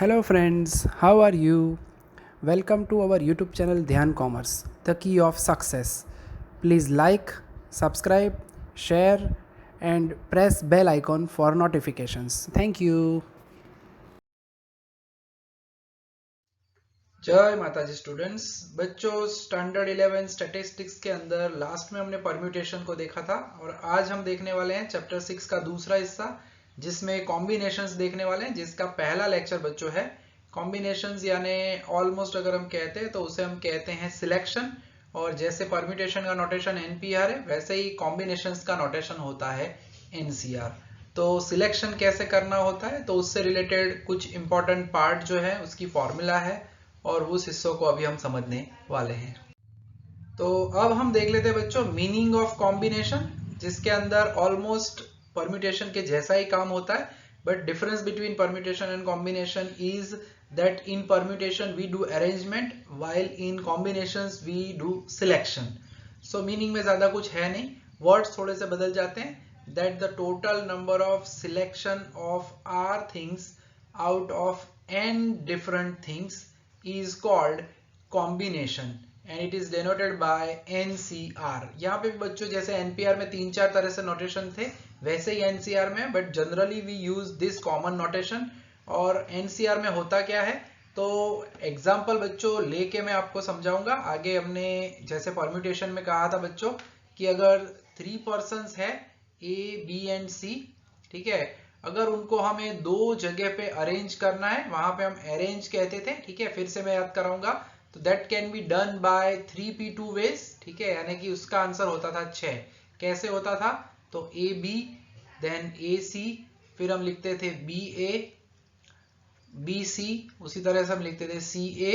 Hello friends, how are you? Welcome to our YouTube channel Dhyan Commerce, the key of success. Please like, subscribe, share and press bell icon for notifications. Thank you. जय माताजी students. बच्चों standard 11 statistics के अंदर last में हमने permutation को देखा था और आज हम देखने वाले हैं चैप्टर 6 का दूसरा हिस्सा जिसमें कॉम्बिनेशंस देखने वाले हैं, जिसका पहला लेक्चर बच्चों है कॉम्बिनेशंस, यानी ऑलमोस्ट अगर हम कहते हैं तो उसे हम कहते हैं सिलेक्शन। और जैसे परम्यूटेशन का नोटेशन एनपीआर है वैसे ही कॉम्बिनेशंस का नोटेशन होता है एनसीआर। तो सिलेक्शन कैसे करना होता है तो उससे रिलेटेड कुछ इंपॉर्टेंट पार्ट जो है उसकी फॉर्मूला है और उस हिस्सों को अभी हम समझने वाले हैं। तो अब हम देख लेते हैं बच्चों मीनिंग ऑफ कॉम्बिनेशन, जिसके अंदर ऑलमोस्ट परम्यूटेशन के जैसा ही काम होता है, but difference between permutation and combination is that in permutation we do arrangement while in combinations we do selection. So meaning में ज्यादा कुछ है नहीं, वर्ड्स थोड़े से बदल जाते हैं। That the total number of selection of r things out of n different things is called combination and it is denoted by NCR। यहाँ पे बच्चों जैसे NPR में 3-4 तरह से नोटेशन थे वैसे ही NCR में, but generally we use this common notation. और NCR में होता क्या है तो एग्जाम्पल बच्चों लेके मैं आपको समझाऊंगा आगे। हमने जैसे परम्यूटेशन में कहा था बच्चों कि अगर 3 पर्सन्स है A, B एंड C, ठीक है, अगर उनको हमें दो जगह पे अरेंज करना है वहां पे हम अरेंज कहते थे, ठीक है। फिर से मैं याद कराऊंगा तो that can be done by 3p2 ways, ठीक है, यानी कि उसका आंसर होता था 6। कैसे होता था तो ए बी देन ए सी, फिर हम लिखते थे बी ए बी सी, उसी तरह से हम लिखते थे सी ए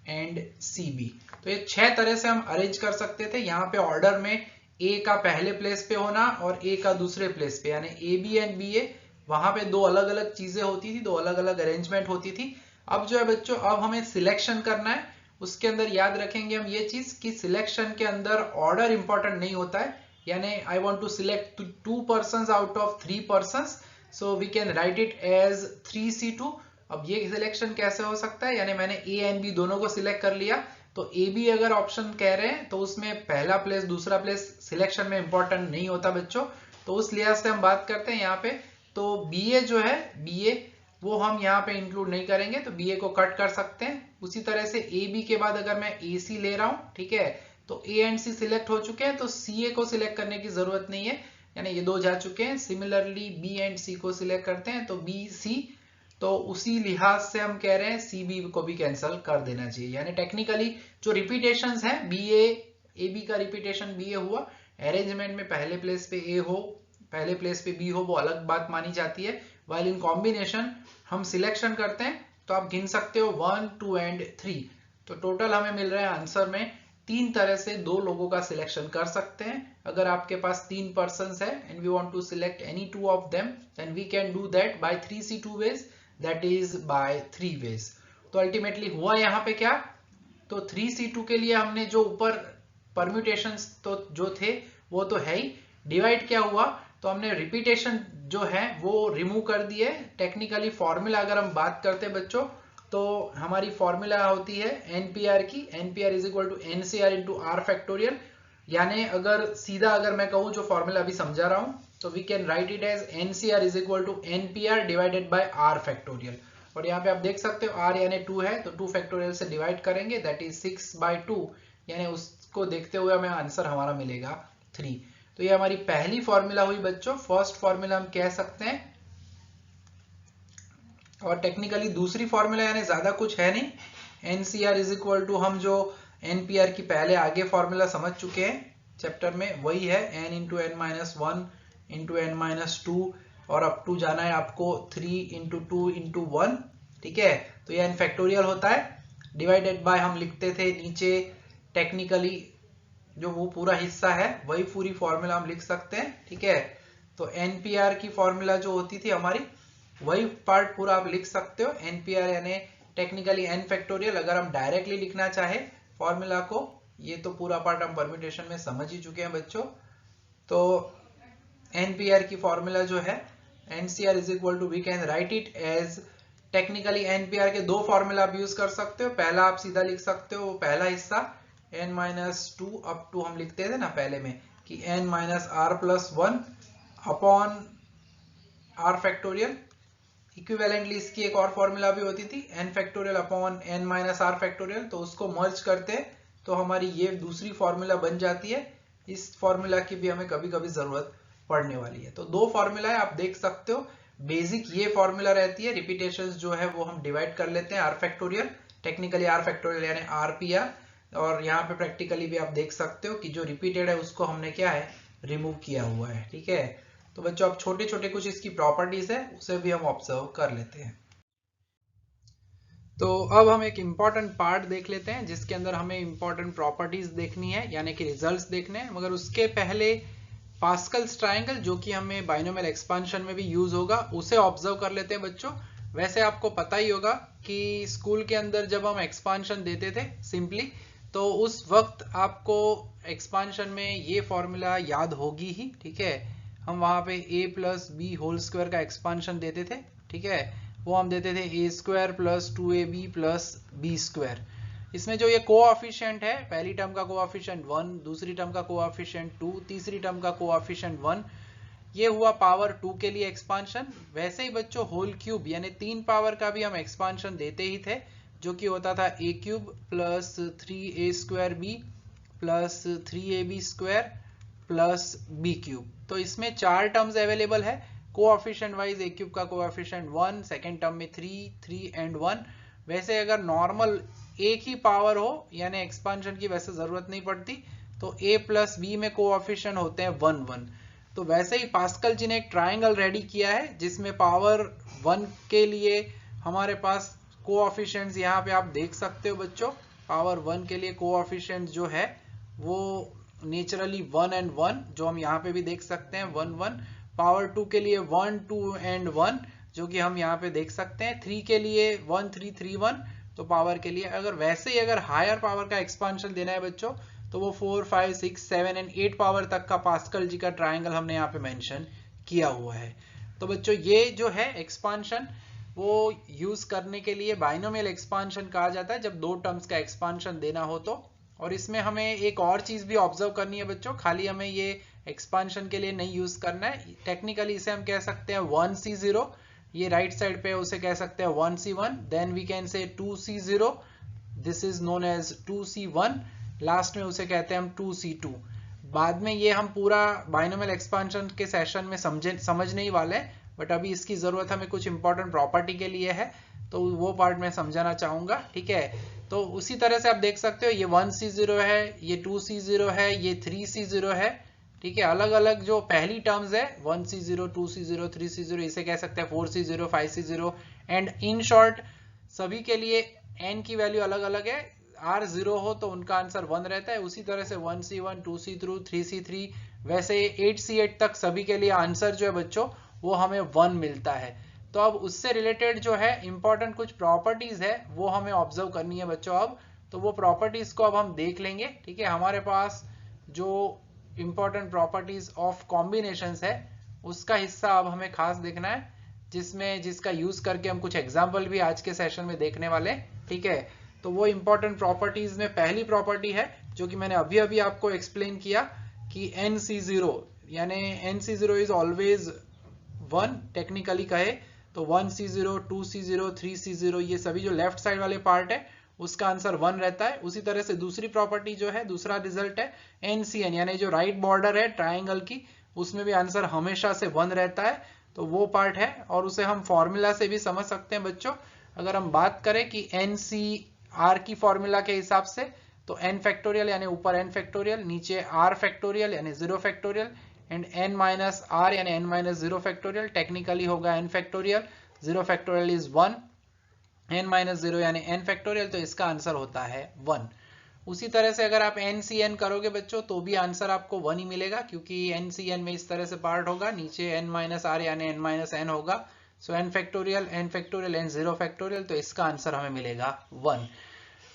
एंड सी बी। तो ये 6 तरह से हम अरेंज कर सकते थे। यहाँ पे ऑर्डर में ए का पहले प्लेस पे होना और ए का दूसरे प्लेस पे, यानी ए बी एंड बी ए, वहां पे दो अलग अलग चीजें होती थी, दो अलग अलग अरेंजमेंट होती थी। अब जो है बच्चों अब हमें सिलेक्शन करना है, उसके अंदर याद रखेंगे हम ये चीज कि सिलेक्शन के अंदर ऑर्डर इंपॉर्टेंट नहीं होता है। यानी I want to select 2 person out of 3 person, so we can write it as 3C2। अब ये सिलेक्शन कैसे हो सकता है, यानी मैंने ए एंड बी दोनों को सिलेक्ट कर लिया तो ए बी अगर ऑप्शन कह रहे हैं तो उसमें पहला प्लेस दूसरा प्लेस सिलेक्शन में इंपॉर्टेंट नहीं होता बच्चों। तो उस लिहाज से हम बात करते हैं यहाँ पे तो बी ए जो है बी ए वो हम यहाँ पे इंक्लूड नहीं करेंगे, तो बी ए को कट कर सकते हैं। उसी तरह से ए बी के बाद अगर मैं ए सी ले रहा हूँ, ठीक है, तो ए एंड सी सिलेक्ट हो चुके हैं तो सी ए को सिलेक्ट करने की जरूरत नहीं है, यानी ये दो जा चुके हैं। सिमिलरली बी एंड सी को सिलेक्ट करते हैं तो बी सी, तो उसी लिहाज से हम कह रहे हैं सी बी को भी कैंसिल कर देना चाहिए। यानी टेक्निकली जो रिपीटेशंस हैं बी ए बी का रिपीटेशन बी ए हुआ, अरेंजमेंट में पहले प्लेस पे ए हो पहले प्लेस पे बी हो वो अलग बात मानी जाती है। वाइल इन कॉम्बिनेशन हम सिलेक्शन करते हैं तो आप गिन सकते हो 1, 2 एंड 3। तो टोटल हमें मिल रहा है आंसर में 3 तरह से 2 लोगों का सिलेक्शन कर सकते हैं। अगर आपके पास 3 पर्सन है and we want to select any 2 of them then we can do that by 3C2 ways, that is by 3 ways. तो अल्टीमेटली हुआ यहाँ पे क्या तो 3C2 के लिए हमने जो ऊपर परम्यूटेशंस तो जो थे वो तो है ही, डिवाइड क्या हुआ तो हमने रिपीटेशन जो है वो रिमूव कर दिए। टेक्निकली फॉर्मूला अगर हम बात करते हैं बच्चों तो हमारी फॉर्मूला होती है एनपीआर की, NPR is equal to NCR into r factorial. यानी अगर सीधा अगर मैं कहूँ जो फॉर्मूला अभी समझा रहा हूँ तो we can write it as NCR is equal to NPR divided by r factorial. और यहाँ पे आप देख सकते हो आर यानी 2 है तो 2 फैक्टोरियल से डिवाइड करेंगे दैट इज 6/2, यानी उसको देखते हुए हमें आंसर हमारा मिलेगा 3। तो ये हमारी पहली फॉर्मूला हुई बच्चों, फर्स्ट फॉर्मूला हम कह सकते हैं। और टेक्निकली दूसरी फॉर्मूला यानी ज्यादा कुछ है नहीं, एनसीआर इज इक्वल टू हम जो एनपीआर की पहले आगे फॉर्मूला समझ चुके हैं चैप्टर में वही है n into n minus 1 into n minus 2 और अप टू जाना है आपको 3 इंटू 2 इंटू 1, ठीक है। तो ये n फैक्टोरियल होता है डिवाइडेड बाय हम लिखते थे नीचे टेक्निकली जो वो पूरा हिस्सा है वही पूरी फॉर्मूला हम लिख सकते हैं, ठीक है। तो एनपीआर की फॉर्मूला जो होती थी हमारी वही पार्ट पूरा आप लिख सकते हो। एनपीआर यानी टेक्निकली एन फैक्टोरियल, अगर हम डायरेक्टली लिखना चाहे फॉर्मूला को, ये तो पूरा पार्ट हम परम्यूटेशन में समझ ही चुके हैं बच्चों। तो एनपीआर की फॉर्मूला जो है NCR is equal to we can write it as technically NPR के दो फॉर्मूला आप यूज कर सकते हो। पहला आप सीधा लिख सकते हो, पहला हिस्सा n-2 अप टू हम लिखते थे ना पहले में कि n-r+1 upon r factorial. Equivalently इसकी एक और फॉर्मूला भी होती थी n factorial upon n-r factorial, तो उसको मर्ज करते हैं तो हमारी ये दूसरी फॉर्मूला बन जाती है। इस फॉर्मूला की भी हमें कभी कभी जरूरत पड़ने वाली है। तो दो फॉर्मूला है, आप देख सकते हो। बेसिक ये फॉर्मूला रहती है, रिपीटेशंस जो है वो हम डिवाइड कर लेते हैं r factorial, technically r factorial यानी rpr, और यहाँ पे प्रैक्टिकली भी आप देख सकते हो कि जो रिपीटेड है उसको हमने क्या है रिमूव किया हुआ है। ठीक है, तो बच्चों अब छोटे छोटे कुछ इसकी प्रॉपर्टीज है उसे भी हम ऑब्जर्व कर लेते हैं। तो अब हम एक इम्पॉर्टेंट पार्ट देख लेते हैं जिसके अंदर हमें इम्पॉर्टेंट प्रॉपर्टीज देखनी है यानी कि रिजल्ट्स देखने हैं। मगर उसके पहले पास्कल्स ट्रायंगल जो कि हमें बाइनोमियल एक्सपांशन में भी यूज होगा उसे ऑब्जर्व कर लेते हैं बच्चों। वैसे आपको पता ही होगा कि स्कूल के अंदर जब हम एक्सपांशन देते थे सिंपली, तो उस वक्त आपको एक्सपांशन में ये फॉर्मूला याद होगी ही। ठीक है, हम वहां पे a+b² का एक्सपांशन देते थे। ठीक है, वो हम देते थे a² + 2ab + b²। इसमें जो ये कोऑफिशिएंट है, पहली टर्म का कोऑफिशिएंट 1, दूसरी टर्म का कोऑफिशिएंट 2, तीसरी टर्म का कोऑफिशिएंट 1, ये हुआ पावर 2 के लिए एक्सपांशन। वैसे ही बच्चों होल क्यूब यानी 3 पावर का भी हम एक्सपांशन देते ही थे, जो कि होता था a³ + 3a²b + 3ab² + b³। तो इसमें 4 टर्म्स अवेलेबल है कोऑफिशिएंट वाइज। a³ का कोऑफिशिएंट 1, सेकेंड टर्म में 3 एंड 1। वैसे अगर नॉर्मल एक ही पावर हो यानी एक्सपांशन की वैसे जरूरत नहीं पड़ती, तो a + b में कोऑफिशिएंट होते हैं 1 1। तो वैसे ही पास्कल जी ने एक ट्रायंगल रेडी किया है जिसमें पावर 1 के लिए हमारे पास कोऑफिशिएंट्स यहाँ पे आप देख सकते हो बच्चों। पावर 1 के लिए कोऑफिशिएंट्स जो है वो नेचुरली 1 एंड 1, जो हम यहाँ पे भी देख सकते हैं 1 1। पावर 2 के लिए 1 2 एंड 1, जो कि हम यहाँ पे देख सकते हैं। 3 के लिए 1 3 3 1, तो पावर के लिए अगर वैसे ही अगर हायर पावर का एक्सपांशन देना है बच्चों, तो वो 4 5 6 7 एंड 8 पावर तक का पास्कल जी का ट्रायंगल हमने यहाँ पे मेंशन किया हुआ है। तो बच्चों ये जो है एक्सपांशन वो यूज करने के लिए बाइनोमियल एक्सपांशन कहा जाता है जब दो टर्म्स का एक्सपांशन देना हो तो। और इसमें हमें एक और चीज भी ऑब्जर्व करनी है बच्चों, खाली हमें ये एक्सपांशन के लिए नहीं यूज करना है। टेक्निकली इसे हम कह सकते हैं 1c0, ये राइट साइड पे उसे कह सकते हैं 1c1, then we can say 2c0, this is known as 2c1, last में उसे कहते हैं हम 2c2। बाद में ये हम पूरा बाइनोमियल एक्सपांशन के सेशन में समझने ही वाले हैं, बट अभी इसकी जरूरत हमें कुछ इंपॉर्टेंट प्रॉपर्टी के लिए है, तो वो पार्ट मैं समझाना चाहूंगा। ठीक है, तो उसी तरह से आप देख सकते हो ये 1c0 है, ये 2c0 है, ये 3c0 है। ठीक है, अलग अलग जो पहली टर्म्स है 1c0 2c0 3c0, इसे कह सकते हैं 4c0 5c0, and in short सभी के लिए n की वैल्यू अलग अलग है। r 0 हो तो उनका आंसर 1 रहता है। उसी तरह से 1c1 2c2 3c3 वैसे 8c8 तक सभी के लिए आंसर जो है बच्चों वो हमें 1 मिलता है। तो अब उससे रिलेटेड जो है इंपॉर्टेंट कुछ प्रॉपर्टीज है वो हमें ऑब्जर्व करनी है बच्चों अब। तो वो प्रॉपर्टीज को अब हम देख लेंगे। ठीक है, हमारे पास जो इंपॉर्टेंट प्रॉपर्टीज ऑफ कॉम्बिनेशंस है उसका हिस्सा अब हमें खास देखना है, जिसका यूज करके हम कुछ एग्जाम्पल भी आज के सेशन में देखने वाले। ठीक है, तो वो इंपॉर्टेंट प्रॉपर्टीज में पहली प्रॉपर्टी है जो कि मैंने अभी अभी आपको एक्सप्लेन किया कि NC0 यानी NC0 इज ऑलवेज 1। टेक्निकली कहे तो 1c0 2c0 3c0 ये सभी जो लेफ्ट साइड वाले पार्ट है उसका आंसर 1 रहता है। उसी तरह से दूसरी प्रॉपर्टी जो है, दूसरा रिजल्ट है NCN यानी जो राइट बॉर्डर है ट्राइंगल की, उसमें भी आंसर हमेशा से 1 रहता है। तो वो पार्ट है और उसे हम फॉर्मूला से भी समझ सकते हैं बच्चों। अगर हम बात करें कि NCR की फॉर्मूला के हिसाब से, तो n फैक्टोरियल यानी ऊपर n फैक्टोरियल, नीचे r फैक्टोरियल यानी 0 factorial, and n minus r यानी n माइनस 0 फैक्टोरियल। टेक्निकली होगा n factorial, 0 factorial is 1, n minus 0 यानी n फैक्टोरियल, तो इसका आंसर होता है 1। उसी तरह से अगर आप NCN करोगे बच्चों तो भी आंसर आपको 1 ही मिलेगा, क्योंकि NCN में इस तरह से पार्ट होगा, नीचे n माइनस r यानी n माइनस n होगा। सो n फैक्टोरियल n 0 फैक्टोरियल, तो इसका आंसर हमें मिलेगा 1।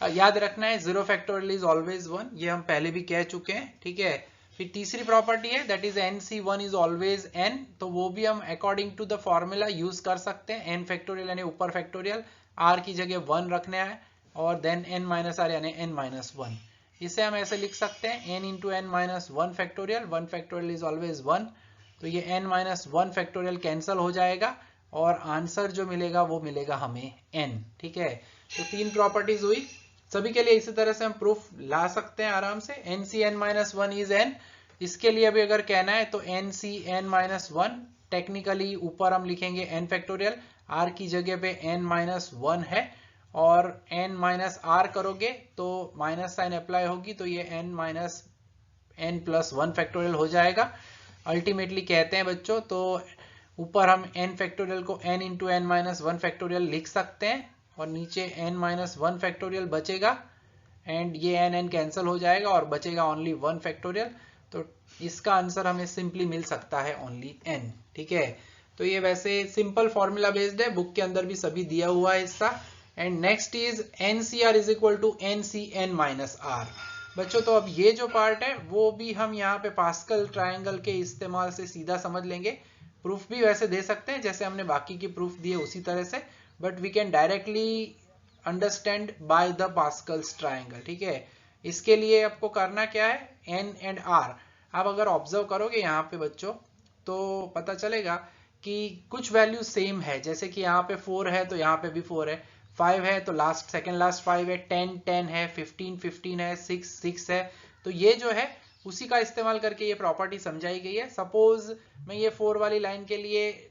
याद रखना है 0 फैक्टोरियल इज ऑलवेज 1, ये हम पहले भी कह चुके हैं। ठीक है, फिर तीसरी प्रॉपर्टी है that is NC1 is always n, तो वो भी हम according to the formula use कर सकते हैं। n फैक्टोरियल यानी ऊपर फैक्टोरियल, r की जगह 1 रखना है और देन n माइनस r यानी n माइनस 1। इसे हम ऐसे लिख सकते हैं n into n minus 1 factorial, 1 factorial is always 1, तो ये n माइनस 1 फैक्टोरियल कैंसिल हो जाएगा और आंसर जो मिलेगा वो मिलेगा हमें n। ठीक है, तो 3 प्रॉपर्टीज हुई। सभी के लिए इसी तरह से हम प्रूफ ला सकते हैं आराम से। NCn-1 इज n, इसके लिए भी अगर कहना है तो NCn-1 टेक्निकली ऊपर हम लिखेंगे n फैक्टोरियल, r की जगह पे n-1 है और n माइनस r करोगे तो माइनस साइन अप्लाई होगी, तो ये n-n+1 फैक्टोरियल हो जाएगा। अल्टीमेटली कहते हैं बच्चों, तो ऊपर हम n फैक्टोरियल को n इंटू n-1 फैक्टोरियल लिख सकते हैं और नीचे n-1 फैक्टोरियल बचेगा एंड ये n कैंसिल हो जाएगा और बचेगा ओनली 1 फैक्टोरियल, तो इसका आंसर हमें सिंपली मिल सकता है ओनली n। ठीक है, तो ये वैसे सिंपल फॉर्मूला बेस्ड है, बुक के अंदर भी सभी दिया हुआ है इसका। And next is NCr is equal to NCn-r। बच्चों तो अब ये जो पार्ट है वो भी हम यहाँ पे पास्कल ट्रायंगल के इस्तेमाल से सीधा समझ लेंगे। प्रूफ भी वैसे दे सकते हैं जैसे हमने बाकी की प्रूफ दिए उसी तरह से, but we can directly understand by the Pascal's triangle. ठीक है, इसके लिए आपको करना क्या है, n एंड r। आप अगर ऑब्जर्व करोगे यहाँ पे बच्चों तो पता चलेगा कि कुछ वैल्यू सेम है, जैसे कि यहाँ पे 4 है तो यहाँ पे भी 4 है, 5 है तो सेकंड लास्ट 5 है, 10 है, 15 है, 6 है, तो ये जो है उसी का इस्तेमाल करके ये प्रॉपर्टी समझाई गई है। सपोज मैं ये 4 वाली लाइन के लिए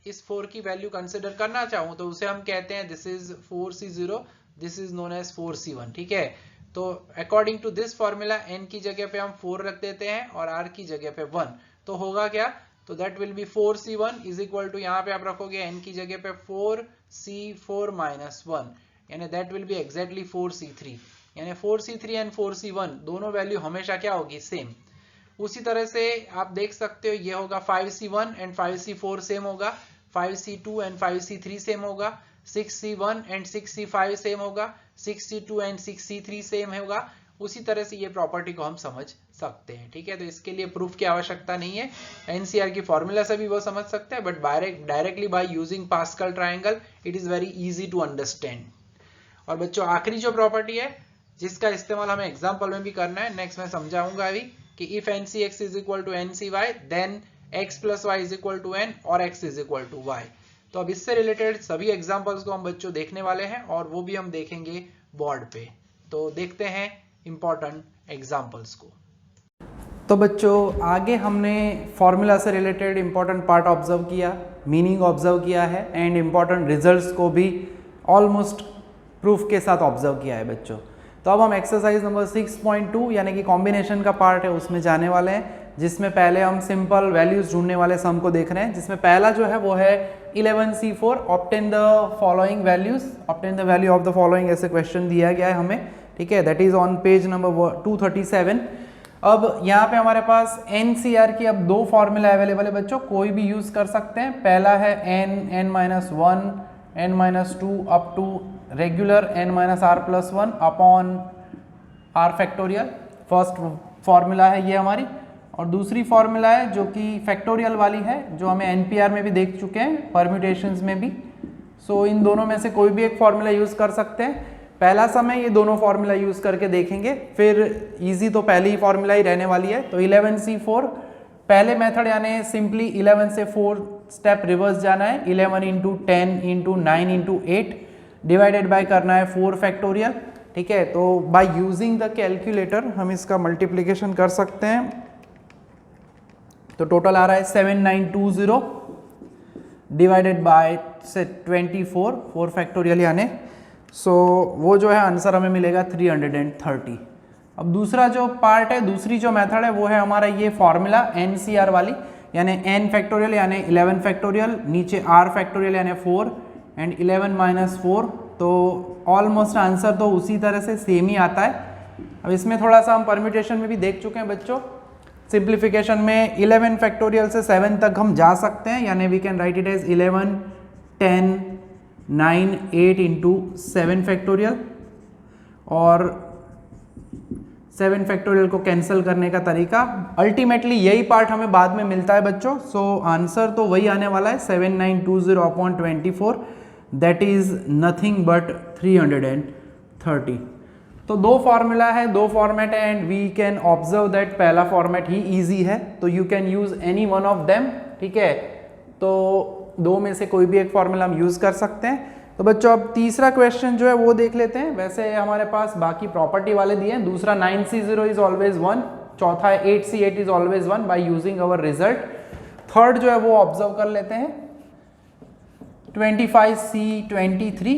इस 4 की वैल्यू कंसिडर करना चाहूँ तो उसे हम कहते हैं this is 4C0, this is known as 4C1। ठीक है, तो according to this formula n की जगह पे हम 4 रख देते हैं और r की जगह पे 1, तो होगा क्या, तो that will be 4C1 is equal to, यहाँ पे आप रखोगे n की जगह पे 4C4 माइनस 1, यानी that will B exactly 4C3, यानी 4C3 एंड 4C1 दोनों वैल्यू हमेशा क्या होगी, सेम। उसी तरह से आप देख सकते हो ये होगा 5C1 एंड 5C4 सेम होगा, 5C2 एंड 5C3 सेम होगा, 6C1 एंड 6C5 सेम होगा, 6C2 एंड 6C3 सेम होगा। उसी तरह से ये प्रॉपर्टी को हम समझ सकते हैं। ठीक है, तो इसके लिए प्रूफ की आवश्यकता नहीं है, NCR की फॉर्मूला से भी वो समझ सकते हैं, but directly by using Pascal triangle it is very easy to understand. और बच्चों आखिरी जो प्रॉपर्टी है जिसका इस्तेमाल हमें एग्जाम्पल में भी करना है, नेक्स्ट मैं समझाऊंगा अभी, कि if NCx is equal to NCy then x plus y is equal to n और x is equal to y। तो अब इससे रिलेटेड सभी एग्जांपल्स को हम बच्चों देखने वाले हैं और वो भी हम देखेंगे बोर्ड पे। तो देखते हैं इंपॉर्टेंट एग्जांपल्स को। तो बच्चों आगे हमने फॉर्मूला से रिलेटेड इंपॉर्टेंट पार्ट ऑब्जर्व किया, मीनिंग ऑब्जर्व किया है एंड इंपॉर्टेंट रिजल्ट्स को भी ऑलमोस्ट प्रूफ के साथ ऑब्जर्व किया है बच्चों। तो अब हम एक्सरसाइज नंबर 6.2 यानी कि कॉम्बिनेशन का पार्ट है उसमें जाने वाले हैं, जिसमें पहले हम सिंपल वैल्यूज ढूंढने वाले सम को देख रहे हैं, जिसमें पहला जो है वो है 11C4 obtain the following values, obtain the value of the following, ऐसे क्वेश्चन दिया गया है हमें। ठीक है, that is on page number 237। अब यहाँ पे हमारे पास NCR की अब दो फॉर्मूला अवेलेबल है बच्चों, कोई भी यूज कर सकते हैं। पहला है n-1 n-2 up to regular n-r+1 upon r factorial, first formula है ये हमारी। और दूसरी फॉर्मूला है जो कि फैक्टोरियल वाली है, जो हमें NPR में भी देख चुके हैं, परम्यूटेशंस में भी। सो इन दोनों में से कोई भी एक फॉर्मूला यूज कर सकते हैं। पहला समय ये दोनों फॉर्मूला यूज करके देखेंगे, फिर इजी तो पहली ही फॉर्मूला ही रहने वाली है। तो 11C4 पहले मेथड यानी सिंपली 11 से 4 स्टेप रिवर्स जाना है, 11 into 10 into 9 into 8 divided by करना है 4 फैक्टोरियल। ठीक है, तो बाय यूजिंग द कैलकुलेटर हम इसका मल्टीप्लीकेशन कर सकते हैं। तो टोटल आ रहा है 7920 डिवाइडेड बाय 24 4 फैक्टोरियल यानी, सो वो जो है आंसर हमें मिलेगा 330। अब दूसरा जो पार्ट है, दूसरी जो मेथड है वो है हमारा ये फॉर्मूला NCR वाली, यानी n फैक्टोरियल यानी 11 फैक्टोरियल, नीचे r फैक्टोरियल यानी 4 एंड 11 माइनस 4, तो ऑलमोस्ट आंसर तो उसी तरह से सेम ही आता है। अब इसमें थोड़ा सा हम परम्यूटेशन में भी देख चुके हैं बच्चों। सिंप्लीफिकेशन में 11 फैक्टोरियल से 7 तक हम जा सकते हैं, यानी we can write it as 11 10 9 8 into 7 factorial, और 7 फैक्टोरियल को कैंसिल करने का तरीका। अल्टीमेटली यही पार्ट हमें बाद में मिलता है बच्चों। सो आंसर तो वही आने वाला है 7920/24, दैट इज नथिंग बट 330। तो दो फॉर्मूला है, दो फॉर्मेट है, and we can observe that पहला फॉर्मेट ही इजी है, तो you can use any one of them, ठीक है। तो दो में से कोई भी एक फॉर्मूला हम यूज कर सकते हैं। तो बच्चों अब तीसरा क्वेश्चन जो है वो देख लेते हैं। वैसे हमारे पास बाकी प्रॉपर्टी वाले दिए हैं। दूसरा 9C0 इज ऑलवेज 1, चौथा है 8C8 is always 1 by using our result. Third जो है वो ऑब्जर्व कर लेते हैं 25C23।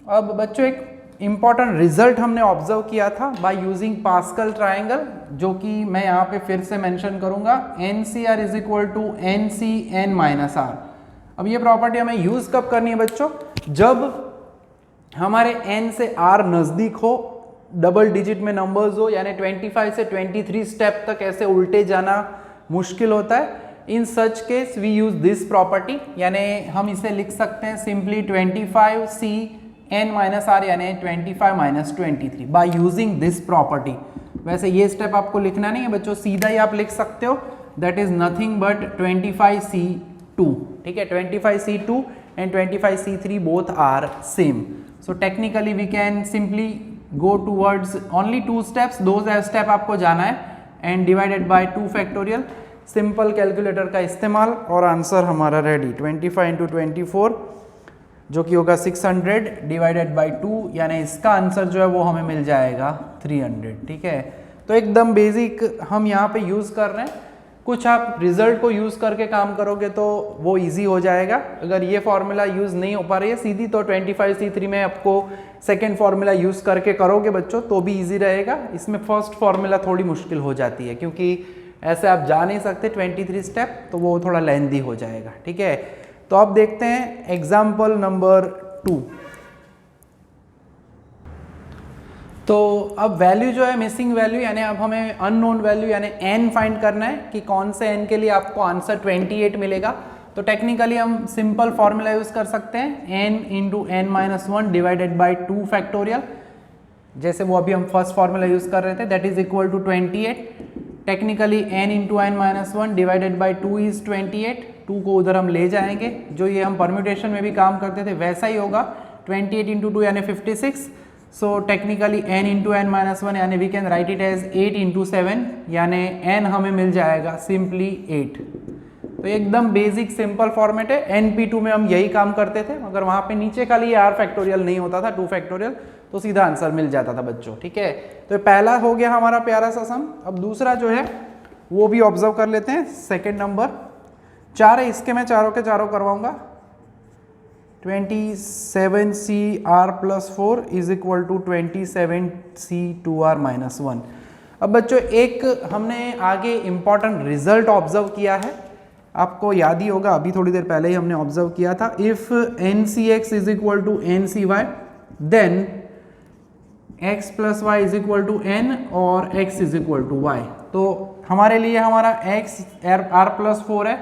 अब बच्चों एक इंपॉर्टेंट रिजल्ट हमने ऑब्जर्व किया था बाय यूजिंग पास्कल ट्राइंगल, जो कि मैं यहाँ पे फिर से मेंशन करूंगा, NCR is equal to NCN-R। अब ये प्रॉपर्टी हमें यूज कब करनी है बच्चों? जब हमारे n से r नजदीक हो, डबल डिजिट में नंबर्स हो, यानी 25 से 23 स्टेप तक ऐसे उल्टे जाना मुश्किल होता है। In such case we use this property, यानी हम इसे लिख सकते हैं सिंपली 25CN-R यानी 25 - 23 बाय यूजिंग दिस प्रॉपर्टी। वैसे ये स्टेप आपको लिखना नहीं है बच्चों, सीधा ही आप लिख सकते हो, that is nothing but 25C2, ठीक है। 25C2 and 25C3 both are same. So technically we can simply go towards only 2 steps, दो स्टेप आपको जाना है, and divided by 2 factorial, simple calculator का इस्तेमाल, और आंसर हमारा रेडी। 25 × 24 जो कि होगा 600 डिवाइडेड बाई 2, यानी इसका आंसर जो है वो हमें मिल जाएगा 300, ठीक है। तो एकदम बेसिक हम यहाँ पे यूज़ कर रहे हैं। कुछ आप रिजल्ट को यूज़ करके काम करोगे तो वो इजी हो जाएगा। अगर ये फॉर्मूला यूज़ नहीं हो पा रही है सीधी, तो 25C3 में आपको सेकेंड फॉर्मूला यूज़ करके करोगे बच्चों तो भी इजी रहेगा। इसमें फर्स्ट फॉर्मूला थोड़ी मुश्किल हो जाती है, क्योंकि ऐसे आप जा नहीं सकते 23 स्टेप, तो वो थोड़ा लेंदी हो जाएगा, ठीक है। तो अब देखते हैं एग्जाम्पल नंबर 2। तो अब वैल्यू जो है मिसिंग वैल्यू, यानी अब हमें अननोन वैल्यू यानी n फाइंड करना है कि कौन से n के लिए आपको आंसर 28 मिलेगा। तो टेक्निकली हम सिंपल फॉर्मूला यूज कर सकते हैं, n × n-1 divided by 2 factorial, जैसे वो अभी हम फर्स्ट फॉर्मूला यूज कर रहे थे, that is equal to 28। Technically n × n-1 divided by 2 is 28, 2 को उधर हम ले जाएंगे, जो ये हम परम्यूटेशन में भी काम करते थे वैसा ही होगा, 28 × 2 यानी 56। सो टेक्निकली n × n-1 यानी we can write it as 8 × 7, यानी n हमें मिल जाएगा सिंपली 8। तो एकदम बेसिक सिंपल फॉर्मेट है। NP2 में हम यही काम करते थे, मगर वहाँ पे नीचे खाली r फैक्टोरियल नहीं होता था, 2 फैक्टोरियल, तो सीधा आंसर मिल जाता था बच्चों, ठीक है। तो पहला हो गया हमारा प्यारा सा सम। अब दूसरा जो है वो भी ऑब्जर्व कर लेते हैं। सेकेंड नंबर 4 है, इसके मैं चारों के चारों करवाऊंगा। 27CR+4 is equal to 27C2R-1। अब बच्चों एक हमने आगे इंपॉर्टेंट रिजल्ट ऑब्जर्व किया है, आपको याद ही होगा, अभी थोड़ी देर पहले ही हमने ऑब्जर्व किया था। If NCX is equal to NCY then x + y is equal to n और x is equal to y। तो हमारे लिए हमारा x R+4 है,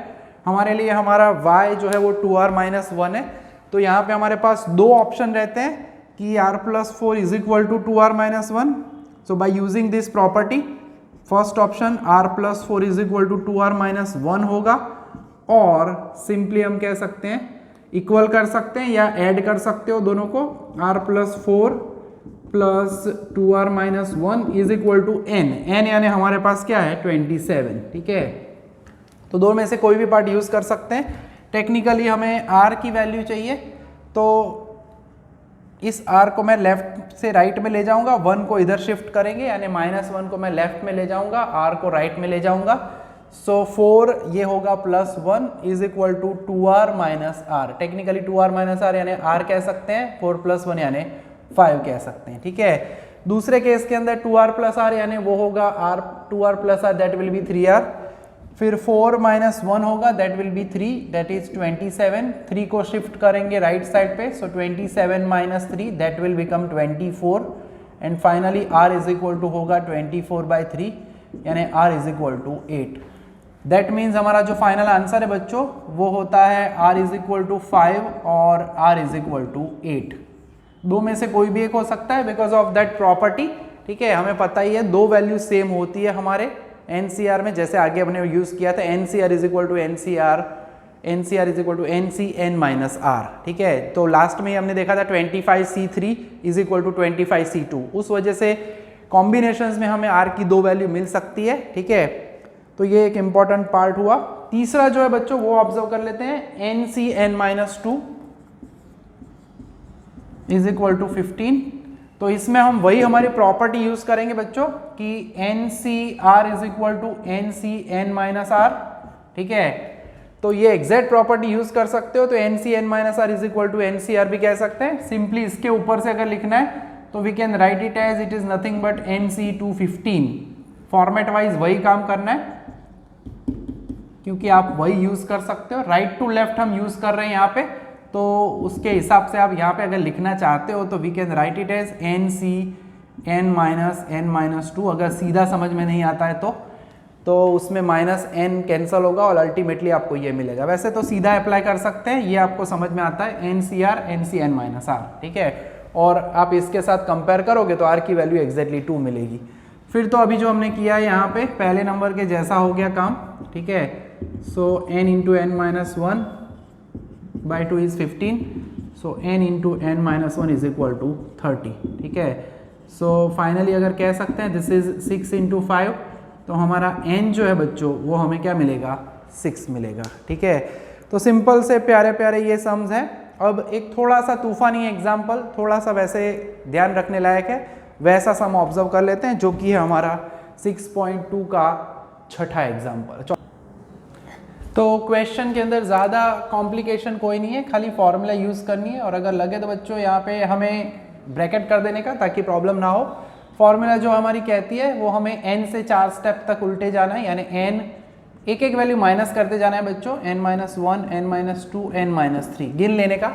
हमारे लिए हमारा y जो है वो 2R-1 है। तो यहाँ पे हमारे पास दो ऑप्शन रहते हैं कि R+4 is equal to 2R-1। So by using this property first option R+4 is equal to 2R-1 होगा, और सिंपली हम कह सकते हैं इक्वल कर सकते हैं या ऐड कर सकते हो दोनों को, R+4 + 2R-1 is equal to n यानी हमारे पास क्या है 27, ठीक है। तो दो में से कोई भी पार्ट यूज कर सकते हैं। टेक्निकली हमें r की वैल्यू चाहिए, तो इस r को मैं लेफ्ट से राइट में ले जाऊंगा, 1 को इधर शिफ्ट करेंगे, यानी -1 को मैं लेफ्ट में ले जाऊंगा, r को राइट में ले जाऊंगा। सो 4 ये होगा +1 is equal to 2R-R। Technically 2R-R यानी r कह सकते हैं, 4 + 1 यानी 5 कह सकते हैं, ठीक है। दूसरे केस के अंदर 2R+R यानी वो होगा 2R+R that will B 3R, फिर 4 - 1 होगा that will be 3 that is 27। 3 को शिफ्ट करेंगे राइट साइड पे, so 27 - 3 that will become 24, and finally r is equal to होगा 24/3 यानी r is equal to 8। That means हमारा जो फाइनल आंसर है बच्चों वो होता है r इज इक्वल टू 5 और r इज इक्वल टू 8। दो में से कोई भी एक हो सकता है बिकॉज ऑफ दैट प्रॉपर्टी ठीक है, हमें पता ही है दो वैल्यू सेम होती है हमारे एनसीआर में, जैसे आगे हमने यूज किया था NCR is equal to NCR is equal to NCN minus r. ठीक है, तो लास्ट में हमने देखा था 25C3 is equal to 25C2, उस वजह से कॉम्बिनेशंस में हमें आर की दो वैल्यू मिल सकती है। ठीक है, तो ये एक इंपॉर्टेंट पार्ट हुआ। तीसरा जो है बच्चों वो ऑब्जर्व कर लेते हैं, NCN minus 2 is equal to 15। तो इसमें हम वही हमारी प्रॉपर्टी यूज करेंगे बच्चों कि NCR is equal to NCN minus r. ठीक है, तो ये एग्जैक्ट प्रॉपर्टी यूज कर सकते हो, तो NCN minus r is equal to NCR भी कह सकते हैं। सिंपली इसके ऊपर से अगर लिखना है तो we can write it as it is nothing but NC215। Format wise वही काम करना है क्योंकि आप वही यूज कर सकते हो, राइट टू लेफ्ट हम यूज कर रहे हैं यहाँ पे, तो उसके हिसाब से आप यहाँ पे अगर लिखना चाहते हो तो we can write it as NCN minus N minus 2। अगर सीधा समझ में नहीं आता है तो उसमें माइनस N कैंसिल होगा और अल्टीमेटली आपको ये मिलेगा। वैसे तो सीधा अप्लाई कर सकते हैं, ये आपको समझ में आता है NCR NCN माइनस R। ठीक है, और आप इसके साथ कंपेयर करोगे तो R की वैल्यू एग्जैक्टली 2 मिलेगी। फिर तो अभी जो हमने किया है यहाँ पे पहले नंबर के जैसा हो गया काम। ठीक है, so N into N minus 1 by 2 is 15, so N into N minus 1 is equal to 30। ठीक है, सो फाइनली अगर कह सकते हैं दिस इज 6 इंटू 5, तो हमारा n जो है बच्चों वो हमें क्या मिलेगा, 6 मिलेगा। ठीक है, तो सिंपल से प्यारे प्यारे ये सम्स हैं। अब एक थोड़ा सा तूफानी एग्जाम्पल, थोड़ा सा वैसे ध्यान रखने लायक है, वैसा सम ऑब्जर्व कर लेते हैं जो कि है हमारा 6.2 का छठा एग्जाम्पल। तो क्वेश्चन के अंदर ज़्यादा कॉम्प्लिकेशन कोई नहीं है, खाली फॉर्मूला यूज़ करनी है, और अगर लगे तो बच्चों यहाँ पे हमें ब्रैकेट कर देने का ताकि प्रॉब्लम ना हो। फॉर्मूला जो हमारी कहती है वो हमें n से 4 स्टेप तक उल्टे जाना है, यानी n एक एक वैल्यू माइनस करते जाना है बच्चों, n minus 1 n minus 2 n minus 3 गिन लेने का,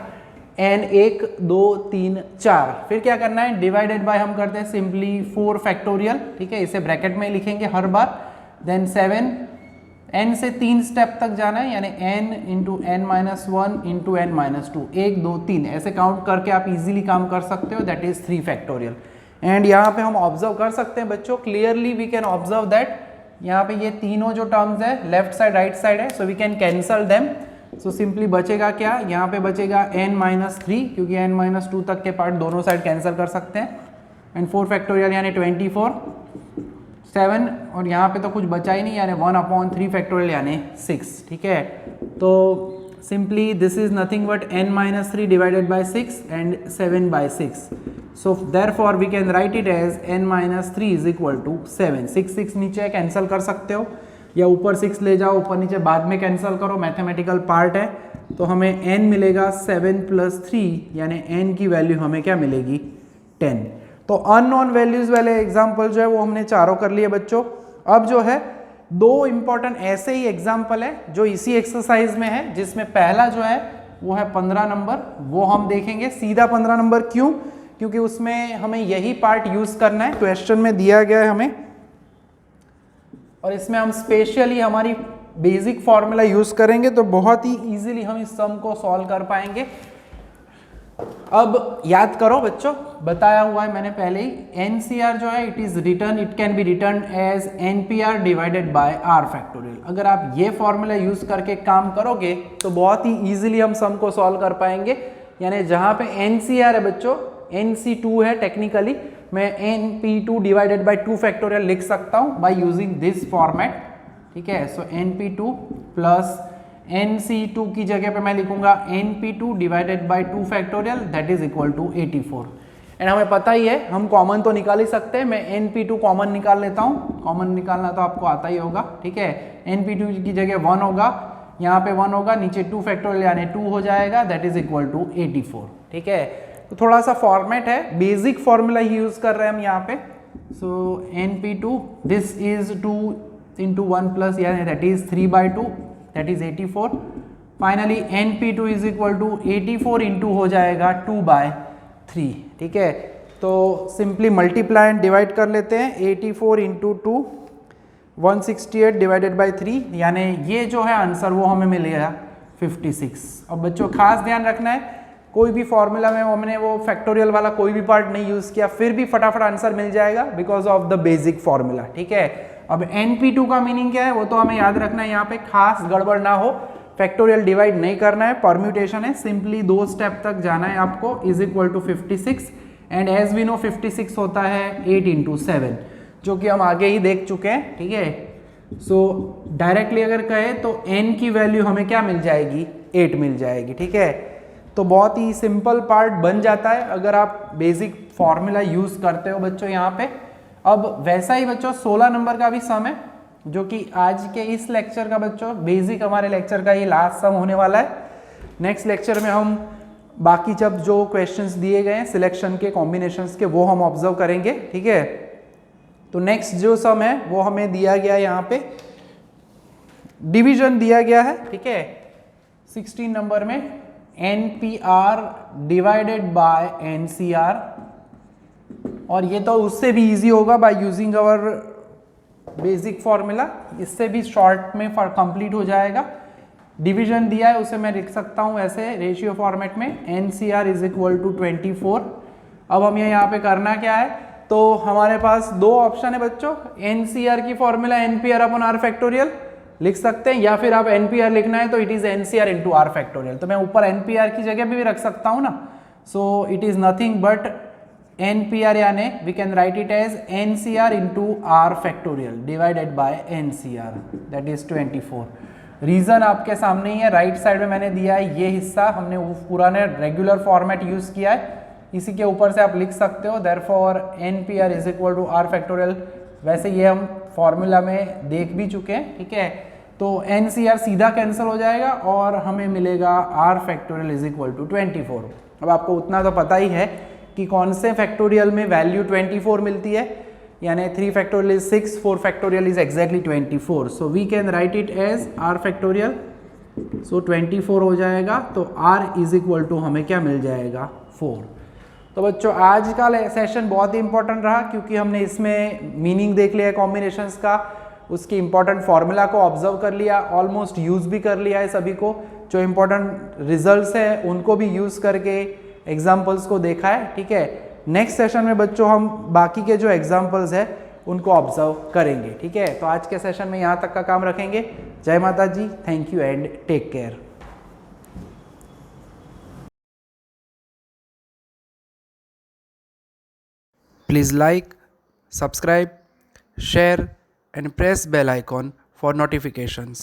n 1 2 3 4। फिर क्या करना है, डिवाइडेड बाय हम करते हैं सिंपली 4 फैक्टोरियल। ठीक है, इसे ब्रैकेट में लिखेंगे हर बार, देन 7 n से 3 स्टेप तक जाना है, यानी n into n minus 1 into n minus 2, 1 2 3 ऐसे काउंट करके आप इजीली काम कर सकते हो, दैट इज 3 फैक्टोरियल। एंड यहाँ पे हम ऑब्जर्व कर सकते हैं बच्चों, clearly we can observe that यहाँ पे ये तीनों जो टर्म्स है लेफ्ट साइड राइट साइड है, so we can cancel them. So simply बचेगा क्या, यहाँ पे बचेगा n माइनस 3, क्योंकि n माइनस 2 तक के पार्ट दोनों साइड कैंसिल कर सकते हैं, एंड 4 फैक्टोरियल यानी 24, 7, और यहाँ पे तो कुछ बचा ही नहीं, यानी 1/3 फैक्टोरियल यानी 6। ठीक है, तो simply this is nothing but n minus 3 divided by 6 and 7 by 6, so therefore we can write it as n minus 3 is equal to 7। 6 नीचे कैंसिल कर सकते हो, या ऊपर 6 ले जाओ, ऊपर नीचे बाद में कैंसिल करो, मैथमेटिकल पार्ट है। तो हमें n मिलेगा 7 प्लस 3, यानी n की वैल्यू हमें क्या मिलेगी, 10। तो अननोन वैल्यूज वाले एग्जाम्पल जो है वो हमने चारों कर लिए बच्चों। अब जो है दो इंपॉर्टेंट ऐसे ही एग्जाम्पल है जो इसी एक्सरसाइज में है, जिसमें पहला जो है वो है 15 नंबर, वो हम देखेंगे। सीधा 15 नंबर क्यों, क्योंकि उसमें हमें यही पार्ट यूज करना है, क्वेश्चन में दिया गया है हमें, और इसमें हम स्पेशली हमारी बेसिक फॉर्मूला यूज करेंगे, तो बहुत ही इजीली हम इस सम को सॉल्व कर पाएंगे। अब याद करो बच्चों, बताया हुआ है मैंने पहले ही, NCR जो है it can be written as NPR divided by R factorial. अगर आप ये फॉर्मूला यूज करके काम करोगे तो बहुत ही इजीली हम सम को सॉल्व कर पाएंगे। यानी जहां पे NCR है बच्चों, NC2 है टेक्निकली, मैं NP2 डिवाइडेड बाय 2 फैक्टोरियल लिख सकता हूं बाय यूजिंग दिस फॉर्मेट। ठीक है, सो NP2 प्लस NC2 की जगह पे मैं लिखूंगा NP2 divided by 2 factorial, that is equal to 84। And हमें पता ही है हम कॉमन तो निकाल ही सकते हैं, मैं NP2 कॉमन निकाल लेता हूँ, कॉमन निकालना तो आपको आता ही होगा। ठीक है, NP2 की जगह 1 होगा, यहाँ पे 1 होगा, नीचे 2 फैक्टोरियल यानी 2 हो जाएगा, दैट इज इक्वल टू 84। ठीक है, तो थोड़ा सा फॉर्मेट है, बेसिक फॉर्मूला ही यूज कर रहे हैं हम यहाँ पे। So NP2 this is 2 into 1 plus, यानी that is 3/2, that is 84। Finally NP2 is equal to 84 into हो जाएगा 2/3। ठीक है, तो सिंपली मल्टीप्लाई एंड डिवाइड कर लेते हैं, 84 इंटू 2 168 डिवाइडेड बाई 3, यानी ये जो है आंसर वो हमें मिलेगा 56। अब बच्चों खास ध्यान रखना है, कोई भी फॉर्मूला में हमने वो फैक्टोरियल वाला कोई भी पार्ट नहीं यूज किया, फिर भी फटाफट आंसर मिल जाएगा because of the basic formula. ठीक है, अब NP2 का मीनिंग क्या है वो तो हमें याद रखना है, यहाँ पे खास गड़बड़ ना हो, फैक्टोरियल डिवाइड नहीं करना है, परम्यूटेशन है, सिंपली 2 स्टेप तक जाना है आपको, is equal to 56 and as we know 56 होता है 8 इंटू 7, जो कि हम आगे ही देख चुके हैं। ठीक है, सो डायरेक्टली अगर कहे तो n की वैल्यू हमें क्या मिल जाएगी, 8 मिल जाएगी। ठीक है, तो बहुत ही सिंपल पार्ट बन जाता है अगर आप बेसिक फॉर्मूला यूज करते हो बच्चों यहाँ पे। अब वैसा ही बच्चों 16 नंबर का भी सम है, जो कि आज के इस लेक्चर का बच्चों बेसिक हमारे लेक्चर का ये लास्ट सम होने वाला है। नेक्स्ट लेक्चर में हम बाकी जब जो क्वेश्चंस दिए गए हैं सिलेक्शन के, कॉम्बिनेशंस के, वो हम ऑब्जर्व करेंगे। ठीक है, तो नेक्स्ट जो सम है वो हमें दिया गया है, यहाँ पे डिवीजन दिया गया है। ठीक है, 16 नंबर में NPR डिवाइडेड बाय NCR, और ये तो उससे भी इजी होगा by using our basic formula, इससे भी शॉर्ट में कंप्लीट हो जाएगा। डिवीजन दिया है उसे मैं लिख सकता हूँ ऐसे रेशियो फॉर्मेट में, NCR इज इक्वल टू 24। अब हमें यहाँ पे करना क्या है, तो हमारे पास 2 ऑप्शन है बच्चों, NCR की formula NPR upon R factorial लिख सकते हैं, या फिर आप NPR लिखना है तो it is NCR into R factorial, तो मैं ऊपर NPR की जगह पे भी रख सकता हूँ ना, so it is nothing but NPR, यानी we can write it as NCR into R factorial divided by NCR, that is 24। Reason आपके सामने ही है, राइट साइड में मैंने दिया है, ये हिस्सा हमने पुराने रेगुलर फॉर्मेट यूज किया है, इसी के ऊपर से आप लिख सकते हो, therefore NPR is equal to R factorial. वैसे ये हम फॉर्मूला में देख भी चुके हैं। ठीक है, तो NCR सीधा कैंसिल हो जाएगा और हमें मिलेगा R factorial is equal to 24। अब आपको उतना तो पता ही है कि कौन से फैक्टोरियल में वैल्यू 24 मिलती है, यानी 3 factorial is 6, 4 factorial is exactly 24, so we can write it as R factorial, so 24 हो जाएगा, तो R इज इक्वल टू हमें क्या मिल जाएगा, 4। तो बच्चों आज का सेशन बहुत ही इंपॉर्टेंट रहा, क्योंकि हमने इसमें मीनिंग देख लिया कॉम्बिनेशंस का, उसकी इंपॉर्टेंट फॉर्मूला को ऑब्जर्व कर लिया, ऑलमोस्ट यूज भी कर लिया है सभी को, जो इंपॉर्टेंट रिजल्ट्स है उनको भी यूज करके एग्जाम्पल्स को देखा है। ठीक है, नेक्स्ट सेशन में बच्चों हम बाकी के जो एग्जाम्पल्स है उनको ऑब्जर्व करेंगे। ठीक है, तो आज के सेशन में यहाँ तक का काम रखेंगे। जय Mata ji, thank you and take care. Please like, subscribe, share and press bell icon for notifications.